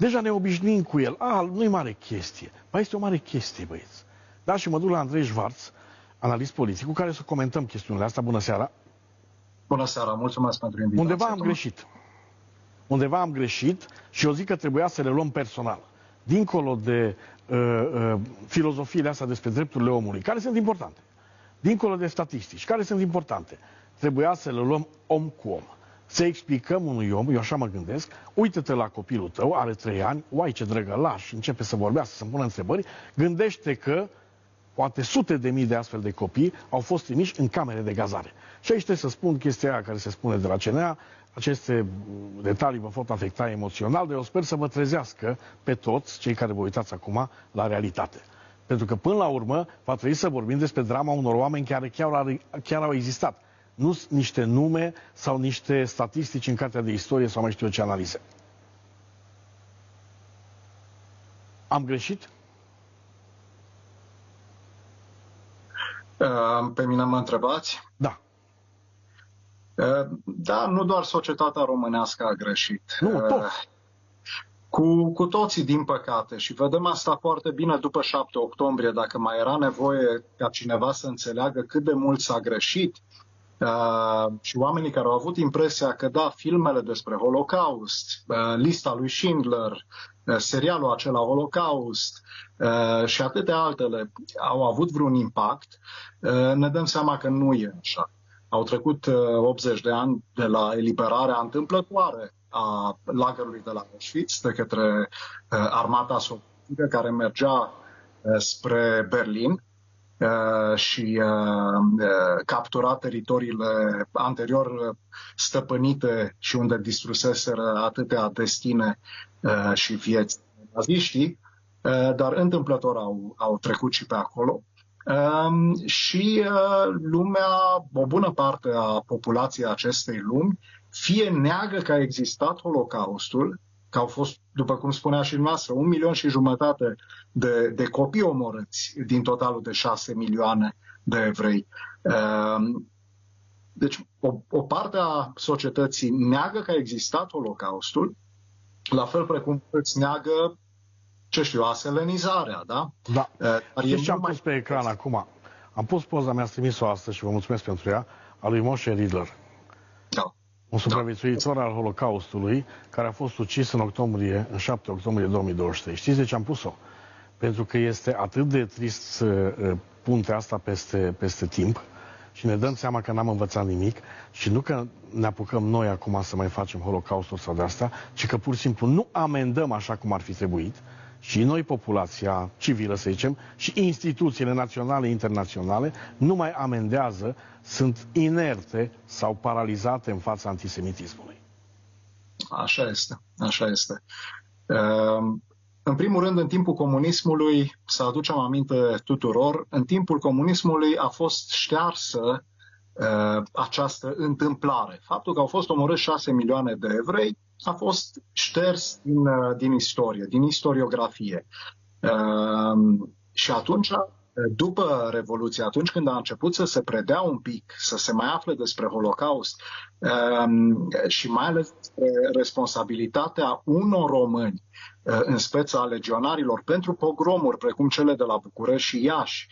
Deja ne obișnuim cu el. Nu-i mare chestie. Ba, este o mare chestie, băieți. Da, și mă duc la Andrei Schwarz, analist politic, cu care să comentăm chestiunile astea. Bună seara! Bună seara, mulțumesc pentru invitație. Undeva am greșit și eu zic că trebuia să le luăm personal. Dincolo de filozofiile astea despre drepturile omului, care sunt importante, dincolo de statistici, care sunt importante, trebuia să le luăm om cu om. Să explicăm unui om, eu așa mă gândesc, uite-te la copilul tău, are 3 ani, uai ce drăgălaș, începe să vorbească, să-mi pună întrebări, gândește că poate sute de mii de astfel de copii au fost trimiși în camere de gazare. Și aici trebuie să spun chestia aia care se spune de la CNA, aceste detalii vă pot afecta emoțional, dar eu sper să vă trezească pe toți cei care vă uitați acum la realitate. Pentru că până la urmă va trebui să vorbim despre drama unor oameni care chiar au existat. Nu niște nume sau niște statistici în cartea de istorie sau mai știu eu ce analize. Am greșit? Pe mine mă întrebați? Da. Da, nu doar societatea românească a greșit. Nu, toți. Cu toții, din păcate. Și vedem asta foarte bine după 7 octombrie. Dacă mai era nevoie ca cineva să înțeleagă cât de mult s-a greșit, și oamenii care au avut impresia că da, filmele despre Holocaust, lista lui Schindler, serialul acela Holocaust și atâtea altele au avut vreun impact, ne dăm seama că nu e așa. Au trecut 80 de ani de la eliberarea întâmplătoare a lagărului de la Auschwitz de către armata sovietică care mergea spre Berlin și captura teritoriile anterior stăpânite și unde distruseseră atâtea destine și vieți naziștii, dar întâmplător au trecut și pe acolo. Și lumea, o bună parte a populației acestei lumi, fie neagă că a existat Holocaustul, că au fost, după cum spunea și noastră, 1,5 milion de copii omorâți din totalul de 6 milioane de evrei. Deci o parte a societății neagă că a existat Holocaustul, la fel precum îți neagă, ce știu, aselenizarea, da? Da. Știți ce am pus pe ecran acum? Am pus poza, mi-ați trimis-o astăzi și vă mulțumesc pentru ea, a lui Moshe Ridler. Da. Un supraviețuitor al Holocaustului, care a fost ucis în 7 octombrie 2023. Știți de ce am pus-o? Pentru că este atât de trist puntea asta peste timp și ne dăm seama că n-am învățat nimic și nu că ne apucăm noi acum să mai facem Holocaustul sau de asta, ci că pur și simplu nu amendăm așa cum ar fi trebuit și noi, populația civilă, să zicem, și instituțiile naționale, internaționale, nu mai amendează, sunt inerte sau paralizate în fața antisemitismului. Așa este, așa este. În primul rând, în timpul comunismului, să aducem aminte tuturor, în timpul comunismului a fost ștearsă această întâmplare. Faptul că au fost omorâți 6 milioane de evrei a fost șters din istorie, din istoriografie. Și atunci, după Revoluție, atunci când a început să se predea un pic, să se mai afle despre Holocaust și mai ales despre responsabilitatea unor români, în speța a legionarilor, pentru pogromuri precum cele de la București și Iași,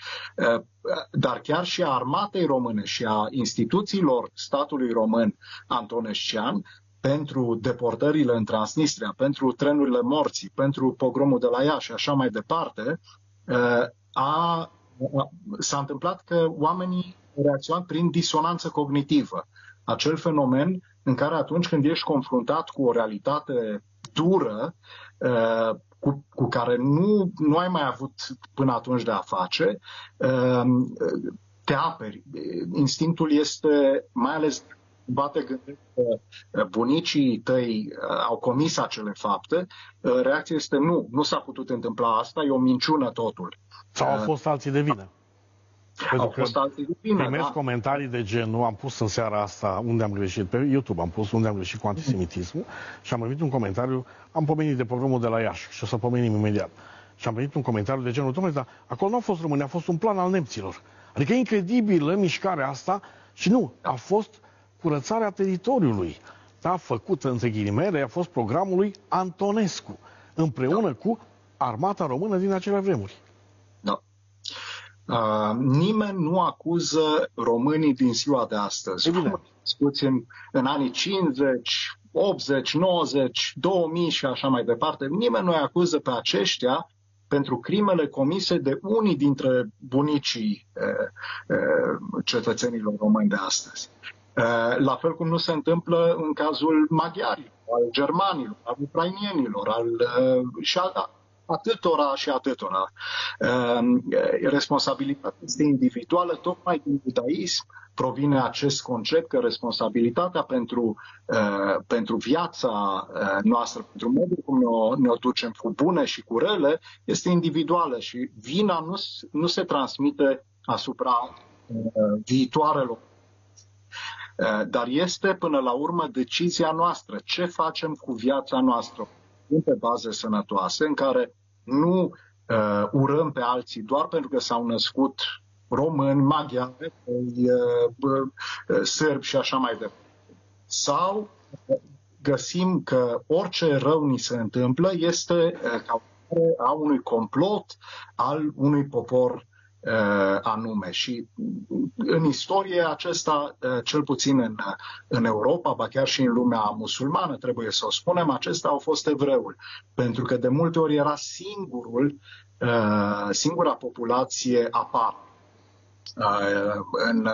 dar chiar și a armatei române și a instituțiilor statului român antonescian, pentru deportările în Transnistria, pentru trenurile morții, pentru pogromul de la Iași și așa mai departe, s-a întâmplat că oamenii au reacționat prin disonanță cognitivă. Acel fenomen în care atunci când ești confruntat cu o realitate dură, cu care nu ai mai avut până atunci de a face, te aperi. Instinctul este, mai ales te gândești că bunicii tăi au comis acele fapte, reacția este nu s-a putut întâmpla asta, e o minciună totul. Sau au fost alții de vină. Au fost alții de vină, primesc comentarii de genul, am pus în seara asta unde am greșit, pe YouTube am pus unde am greșit cu antisemitismul și am primit un comentariu, am pomenit de pogromul de la Iași și o să pomenim imediat. Și am primit un comentariu de genul, dom'le, dar acolo nu a fost români, a fost un plan al nemților. Adică e incredibilă mișcarea asta și nu, a fost curățarea teritoriului. Da, făcută între ghilimele, a fost programul lui Antonescu. împreună cu armata română din acele vremuri. Da. Nimeni nu acuză românii din ziua de astăzi. Scuți în anii 50, 80, 90, 2000 și așa mai departe. Nimeni nu-i acuză pe aceștia pentru crimele comise de unii dintre bunicii cetățenilor români de astăzi. La fel cum nu se întâmplă în cazul maghiarilor, al germanilor, al ucrainienilor, și atâtora și atâtora. Responsabilitatea este individuală, tocmai din iudaism provine acest concept că responsabilitatea pentru viața noastră, pentru modul cum ne-o ducem cu bune și cu rele, este individuală și vina nu se transmite asupra viitoarelor. Dar este până la urmă decizia noastră. Ce facem cu viața noastră pe baze sănătoase, în care nu urăm pe alții doar pentru că s-au născut români, maghiari, sârbi și așa mai departe. Sau găsim că orice rău ni se întâmplă este a unui complot al unui popor anume. Și în istorie acesta, cel puțin în Europa, ba chiar și în lumea musulmană, trebuie să o spunem, acesta au fost evreul. Pentru că de multe ori era singura populație apartă în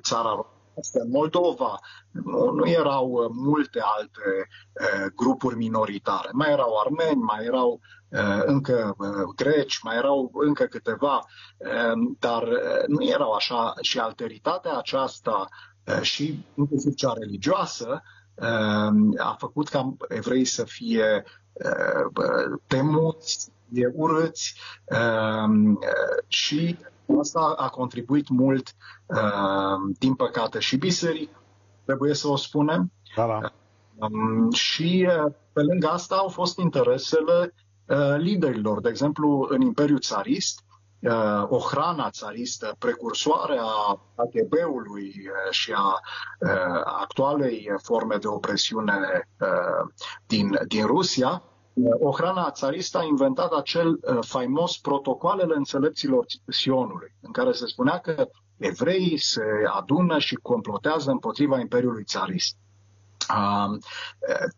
țara română. În Moldova nu erau multe alte grupuri minoritare. Mai erau armeni, mai erau încă greci, mai erau încă câteva, dar nu erau așa. Și alteritatea aceasta și inclusiv cea religioasă a făcut ca evreii să fie temuți, urâți și asta a contribuit mult, din păcate, și biserica, trebuie să o spunem. Da. Și pe lângă asta au fost interesele liderilor. De exemplu, în Imperiul Țarist, Ohrana țaristă, precursoare a KGB-ului și a actualei forme de opresiune din Rusia, Ohrana țaristă a inventat acel faimos protocoalele înțelepților Sionului, în care se spunea că evreii se adună și complotează împotriva Imperiului Țarist.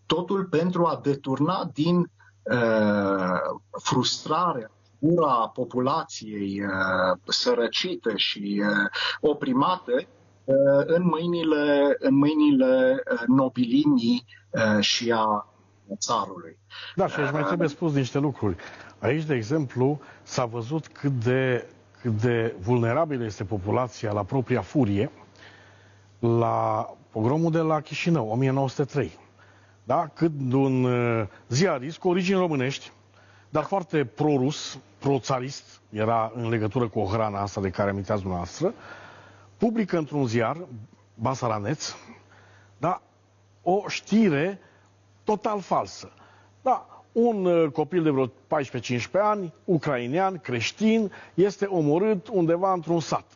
Totul pentru a deturna din frustrarea, ura populației sărăcite și oprimate în mâinile nobilimii și a țarului. Da, și aici mai trebuie spus niște lucruri. Aici, de exemplu, s-a văzut cât de vulnerabilă este populația la propria furie la pogromul de la Chișinău, 1903. Da? Când un ziarist cu origini românești, dar foarte pro-rus, pro-țarist, era în legătură cu Ohrana asta de care aminteați dumneavoastră, publică într-un ziar, Basaraneț, da, o știre total falsă. Da, un copil de vreo 14-15 ani, ucrainean, creștin, este omorât undeva într-un sat.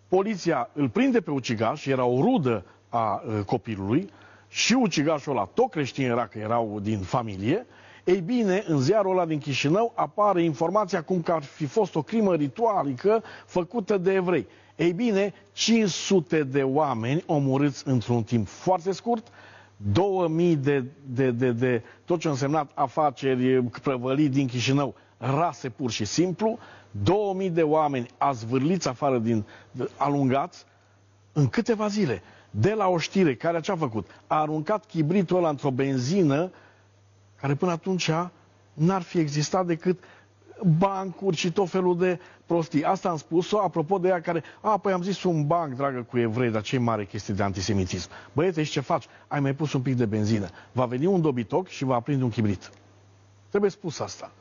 Poliția îl prinde pe ucigaș, era o rudă a copilului, și ucigașul ăla, tot creștin era, că erau din familie. Ei bine, în ziarul ăla din Chișinău apare informația cum că ar fi fost o crimă ritualică făcută de evrei. Ei bine, 500 de oameni omorâți într-un timp foarte scurt, 2000 de tot ce a însemnat afaceri, prăvălii din Chișinău, rase pur și simplu, 2000 de oameni azvârliți afară alungați în câteva zile. De la o știre care ce-a făcut? A aruncat chibritul ăla într-o benzină care până atunci n-ar fi existat decât bancuri și tot felul de prostii. Asta am spus-o apropo de ea care, păi am zis un banc, dragă, cu evrei, dar ce mare chestie de antisemitism. Băiete, și ce faci? Ai mai pus un pic de benzină. Va veni un dobitoc și va aprinde un chibrit. Trebuie spus asta.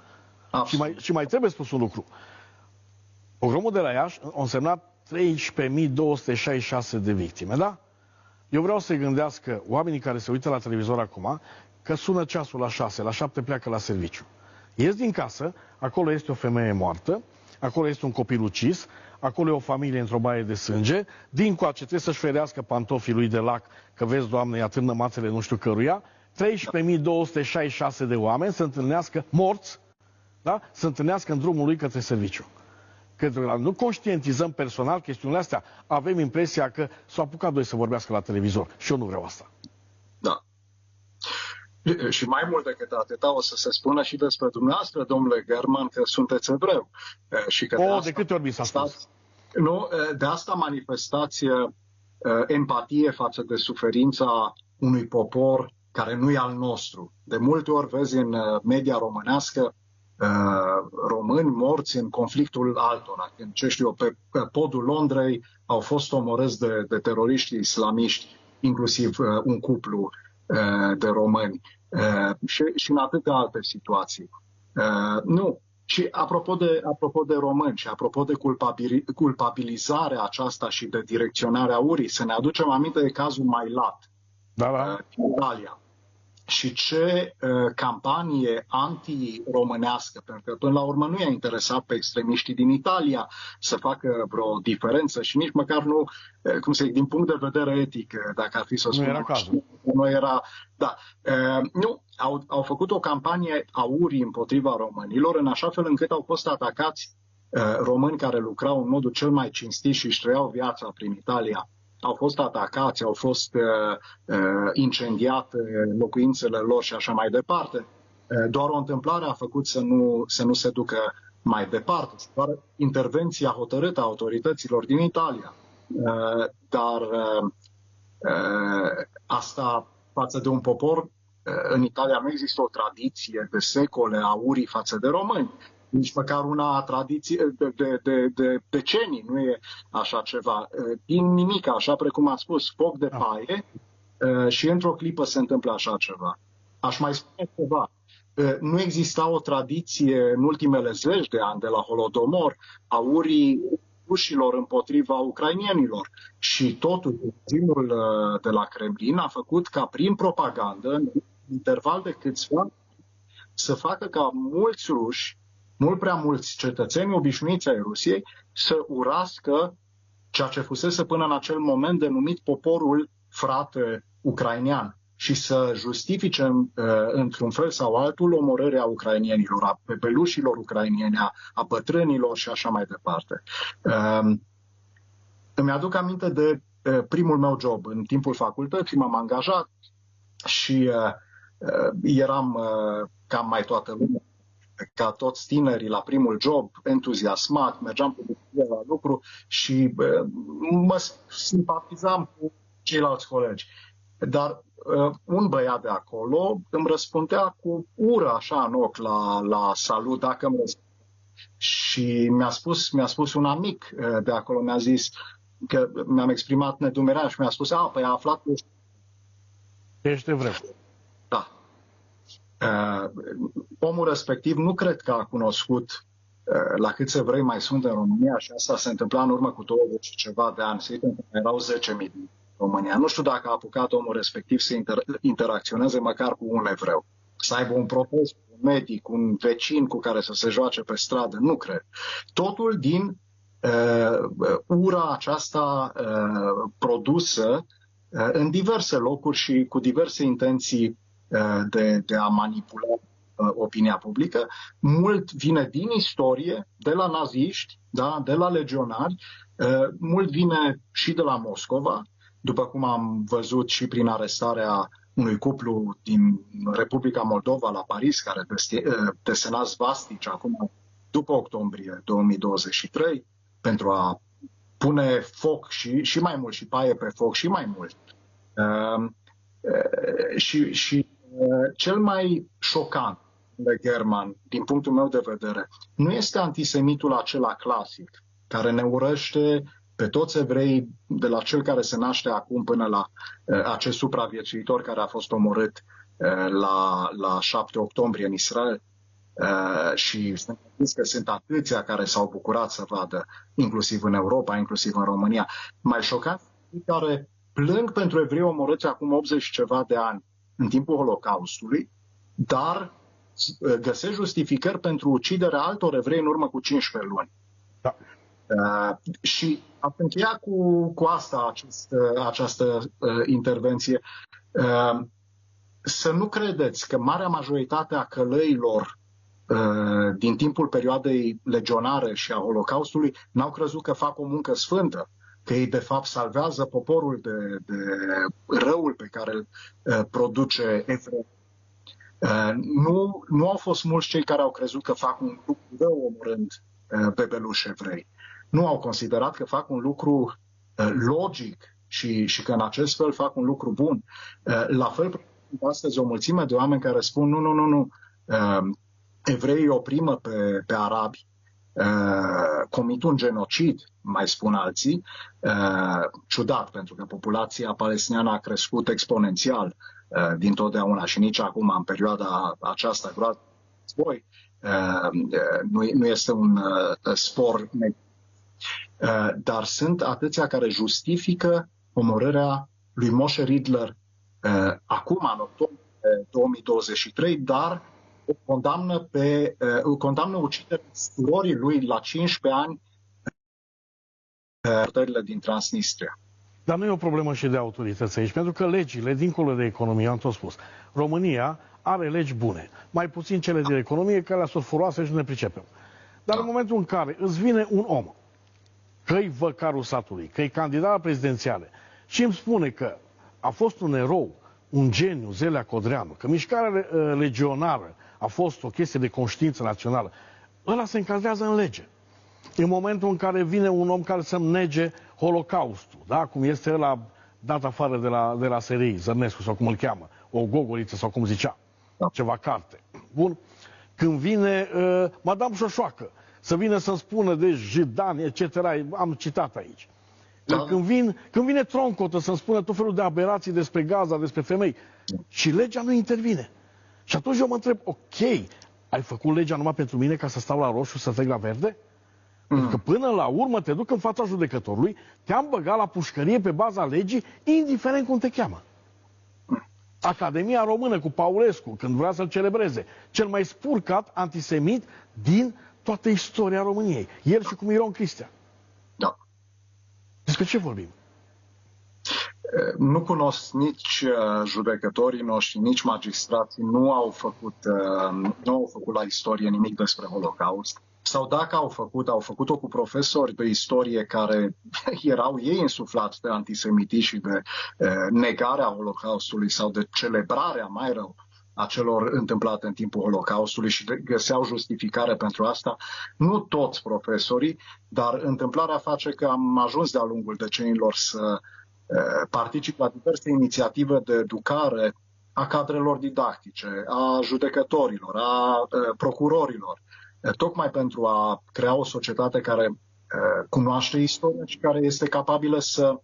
Și mai trebuie spus un lucru. Pogromul de la Iași a însemnat 13.266 de victime, da? Eu vreau să-i gândească oamenii care se uită la televizor acum că sună ceasul la 6, la 7 pleacă la serviciu. Ies din casă, acolo este o femeie moartă, acolo este un copil ucis, acolo e o familie într-o baie de sânge, dincoace trebuie să-și ferească pantofii lui de lac, că vezi, Doamne, îi atârnă mațele nu știu căruia, 13.266 de oameni se întâlnească morți, da? Se întâlnească în drumul lui către serviciu. Că nu conștientizăm personal chestiunile astea, avem impresia că s-au apucat doi să vorbească la televizor. Și eu nu vreau asta. Da. Și mai mult decât atâta o să se spună și despre dumneavoastră, domnule German, că sunteți evreu. Și că de câte ori mi s-a spus? Nu, de asta manifestați empatie față de suferința unui popor care nu e al nostru. De multe ori vezi în media românească români morți în conflictul altora. Când, ce știu eu, pe podul Londrei au fost omorâți de teroriști islamiști, inclusiv un cuplu de români și în atâtea alte situații. Nu. Și apropo de români și apropo de culpabilizarea aceasta și de direcționarea URI, să ne aducem aminte de cazul Mailat în Italia. Și ce campanie anti-românească, pentru că până la urmă nu i-a interesat pe extremiștii din Italia să facă vreo diferență și nici măcar nu, cum să zic, din punct de vedere etic, dacă ar fi să spun. Nu era cazul. Nu era, da. Nu, au făcut o campanie a URI împotriva românilor, în așa fel încât au fost atacați români care lucrau în modul cel mai cinstit și își trăiau viața prin Italia. Au fost atacați, au fost incendiate locuințele lor și așa mai departe. Doar o întâmplare a făcut să nu se ducă mai departe. Doar intervenția hotărâtă a autorităților din Italia. Dar asta față de un popor, în Italia nu există o tradiție de secole a urii față de români. Nici măcar una tradiție de decenii nu e așa ceva. Din nimic, așa precum ați spus, foc de paie și într-o clipă se întâmplă așa ceva. Aș mai spune ceva. Nu exista o tradiție în ultimele zeci de ani de la Holodomor a urii rușilor împotriva ucrainienilor. Și totul, regimul de la Kremlin a făcut ca prin propagandă, în interval de câțiva ani, să facă ca mulți ruși, mult prea mulți cetățeni obișnuiți ai Rusiei, să urască ceea ce fusese până în acel moment denumit poporul frate ucrainean și să justifice într-un fel sau altul omorârea ucrainienilor, a bebelușilor ucrainieni, a bătrânilor și așa mai departe. Îmi aduc aminte de primul meu job. În timpul facultății m-am angajat și eram cam mai toată lumea, ca toți tinerii la primul job, entuziasmat, mergeam pe bucurie la lucru și mă simpatizam cu ceilalți colegi. Dar un băiat de acolo îmi răspundea cu ură așa în ochi la salut, dacă îmi răspundea. Și mi-a spus un amic de acolo, mi-a zis că mi-am exprimat nedumerea și mi-a spus, păi a aflat că ești evreu. Da. Omul respectiv nu cred că a cunoscut la câți evrei mai sunt în România și asta se întâmpla în urmă cu 20 și ceva de ani. Erau 10.000 din România. Nu știu dacă a apucat omul respectiv să interacționeze măcar cu un evreu. Să aibă un protest, un medic, un vecin cu care să se joace pe stradă. Nu cred. Totul din ura aceasta produsă în diverse locuri și cu diverse intenții de a manipula opinia publică. Mult vine din istorie, de la naziști, da, de la legionari, mult vine și de la Moscova, după cum am văzut și prin arestarea unui cuplu din Republica Moldova la Paris, care desena svastici acum după octombrie 2023, pentru a pune foc și mai mult, și paie pe foc și mai mult. Și cel mai șocant de German, din punctul meu de vedere, nu este antisemitul acela clasic, care ne urăște pe toți evrei, de la cel care se naște acum până la acest supraviețuitor care a fost omorât la 7 octombrie în Israel. Și sunt convins că sunt atâția care s-au bucurat să vadă, inclusiv în Europa, inclusiv în România. Mai șocant, care plâng pentru evrei omorâți acum 80 și ceva de ani, în timpul Holocaustului, dar găsesc justificări pentru uciderea altor evrei în urmă cu 15 luni. Da. Și am încheiat cu asta această intervenție. să nu credeți că marea majoritate a călăilor din timpul perioadei legionare și a Holocaustului n-au crezut că fac o muncă sfântă, că ei de fapt salvează poporul de răul pe care îl produce evrei. Nu au fost mulți cei care au crezut că fac un lucru rău omorând bebeluși evrei. Nu au considerat că fac un lucru logic și că în acest fel fac un lucru bun. La fel, astăzi o mulțime de oameni care spun nu, evreii oprimă pe arabi, comit un genocid, mai spun alții, ciudat, pentru că populația palestiniană a crescut exponențial dintotdeauna și nici acum, în perioada aceasta groază de război, nu este un spor negativ. Dar sunt atâția care justifică omorârea lui Moshe Ridler acum, în octombrie 2023, dar condamnă uciderea surorii lui la 15 ani în din Transnistria. Dar nu e o problemă și de autorități aici, pentru că legile, dincolo de economie, am tot spus, România are legi bune, mai puțin cele de economie, care sunt foroase și nu ne pricepem. Dar în momentul în care îți vine un om, că-i văcarul satului, că-i candidat la prezidențiale, și îmi spune că a fost un erou, un geniu, Zelea Codreanu, că mișcarea legionară a fost o chestie de conștiință națională, ăla se încadrează în lege. În momentul în care vine un om care să-mi nege Holocaustul, da? Cum este ăla dat afară de la SRI, Zărnescu sau cum îl cheamă, o gogoliță sau cum zicea, ceva carte. Bun? Când vine Madame Șoșoacă, să vină să-mi spună de jidani, etc., am citat aici. Da. Când vine Troncotă să-mi spună tot felul de aberații despre Gaza, despre femei, și legea nu intervine. Și atunci eu mă întreb, ok, ai făcut legea numai pentru mine ca să stau la roșu, să trec la verde? Pentru că până la urmă te duc în fața judecătorului, te-am băgat la pușcărie pe baza legii, indiferent cum te cheamă. Academia Română cu Paulescu, când vrea să-l celebreze, cel mai spurcat antisemit din toată istoria României. El și cu Miron Cristea. Da. Despre ce vorbim? Nu cunosc nici judecătorii noștri, nici magistrații, nu au făcut la istorie nimic despre Holocaust. Sau dacă au făcut-o cu profesori de istorie care erau ei insuflați de antisemitism și de negarea Holocaustului sau de celebrarea, mai rău, a celor întâmplate în timpul Holocaustului și găseau justificare pentru asta. Nu toți profesorii, dar întâmplarea face că am ajuns de-a lungul decenilor să particip la diverse inițiative de educare a cadrelor didactice, a judecătorilor, a procurorilor, tocmai pentru a crea o societate care cunoaște istoria și care este capabilă să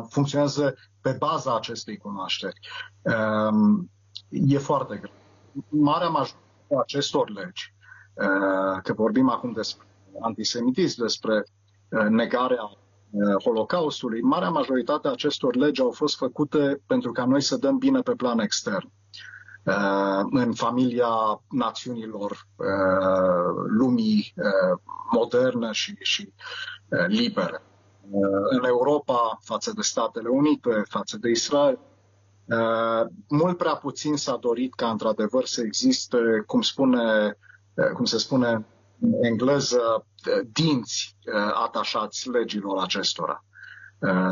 funcționeze pe baza acestei cunoașteri. E foarte greu. Marea majoritate a acestor legi, că vorbim acum despre antisemitism, despre negarea Holocaustului, marea majoritate a acestor legi au fost făcute pentru ca noi să dăm bine pe plan extern. În familia națiunilor lumii modernă și libere. În Europa, față de Statele Unite, față de Israel, mult prea puțin s-a dorit ca într-adevăr să existe, cum se spune în engleză, dinți atașați legilor acestora.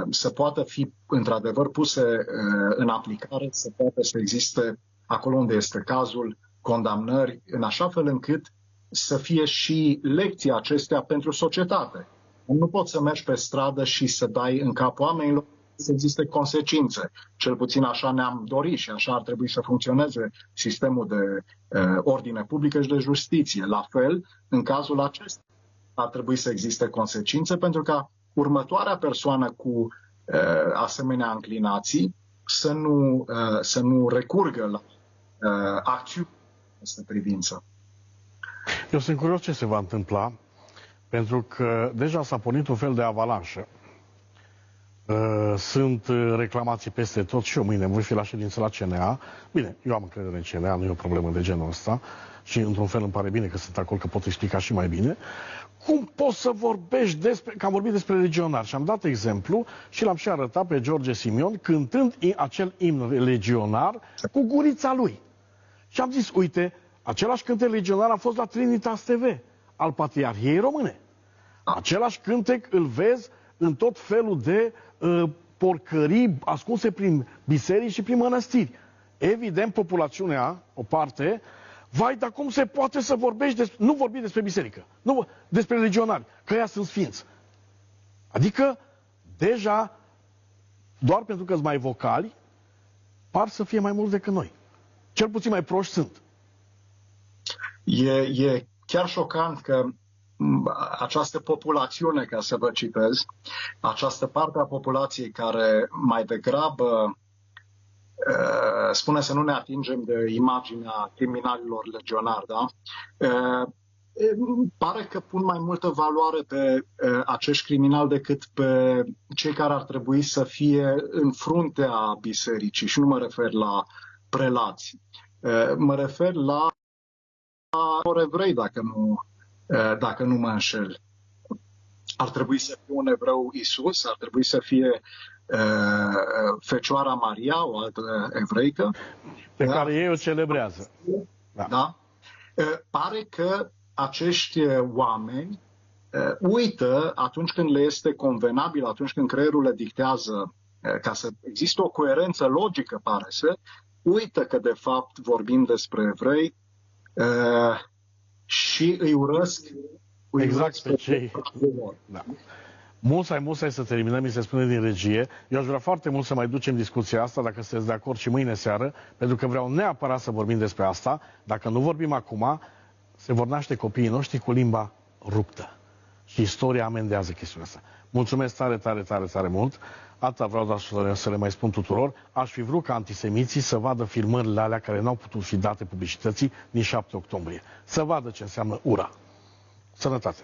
Să poată fi într-adevăr puse în aplicare, să poată să existe acolo unde este cazul, condamnări, în așa fel încât să fie și lecția acestea pentru societate. Nu poți să mergi pe stradă și să dai în cap oamenilor, să existe consecințe. Cel puțin așa ne-am dorit și așa ar trebui să funcționeze sistemul de ordine publică și de justiție. La fel, în cazul acesta ar trebui să existe consecințe pentru ca următoarea persoană cu asemenea înclinații să nu recurgă la acțiuni în această privință. Eu sunt curios ce se va întâmpla, pentru că deja s-a pornit un fel de avalanșă Sunt reclamații peste tot și eu mâine voi fi la ședință la CNA. Bine, eu am încredere în CNA, nu e o problemă de genul ăsta și într-un fel îmi pare bine că sunt acolo, că pot explica și mai bine. Cum poți să vorbești despre, că am vorbit despre legionari și am dat exemplu și l-am și arătat pe George Simion cântând acel imn legionar cu gurița lui. Și am zis, uite, același cântec legionar a fost la Trinitas TV, al Patriarhiei Române. Același cântec îl vezi în tot felul de porcării ascunse prin biserici și prin mănăstiri. Evident, populațiunea, o parte, vai, dar cum se poate să vorbești nu vorbi despre biserică, nu despre legionari, că ea sunt sfinți. Adică, deja, doar pentru că sunt mai vocali, par să fie mai mulți decât noi. Cel puțin mai proști sunt. E chiar șocant că această populațiune, ca să vă citez, această parte a populației care mai degrabă spune să nu ne atingem de imaginea criminalilor legionari, da? Pare că pun mai multă valoare pe acești criminali decât pe cei care ar trebui să fie în fruntea bisericii. Și nu mă refer la prelați. Mă refer la evrei, dacă nu mă înșel. Ar trebui să fie un evreu Isus, ar trebui să fie Fecioara Maria, o altă evreică. Pe care ei o celebrează. Da? Pare că acești oameni uită atunci când le este convenabil, atunci când creierul le dictează, ca să există o coerență logică, pare să, uită că de fapt vorbim despre evrei și îi urăsc. Exact pe cei. Da. Musai să terminăm, mi se spune din regie. Eu aș vrea foarte mult să mai ducem discuția asta, dacă sunteți de acord, și mâine seară, pentru că vreau neapărat să vorbim despre asta. Dacă nu vorbim acum, se vor naște copiii noștri cu limba ruptă. Și istoria amendează chestiunea asta. Mulțumesc tare mult. Asta vreau să le mai spun tuturor. Aș fi vrut ca antisemiții să vadă filmările alea care n-au putut fi date publicității din 7 octombrie. Să vadă ce înseamnă ura. Sănătate!